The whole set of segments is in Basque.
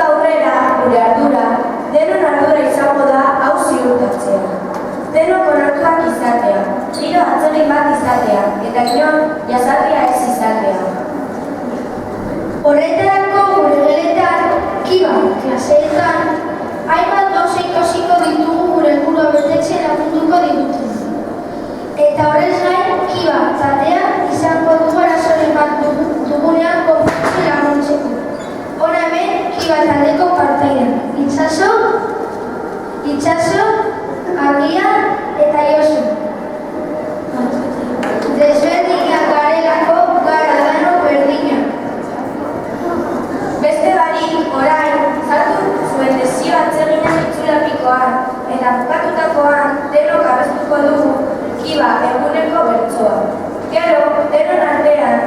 aurrera, gure ardura, denon ardura izango da hau ziurtatzea. Denok onartuak izatea, giro atzegin bat izatea, eta inon jasatia ez izatea. Horretarako gure geletan, kiba, klaseetan, hainbat gauza ikasiko ditugu gure helburua betetzen lagunduko diguten. Eta horrez gain, kiba taldea izango dugu arazoren bat dugunean konpontzen laguntzeko. Hona hemen, kiba taldeko partaidea. Itxaso, Argia eta Josu. Desberdinak garelako gara dano berdina. Beste barik, orain, sartu zuen desio atseginen itxurapikoan, eta bukatutakoan denok abestuko dugu kiba eguneko bertsoa. Gero, denon artean,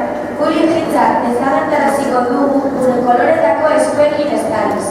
guri hitzak ezagutaraziko dugu gure koloretako eskuekin estaliz.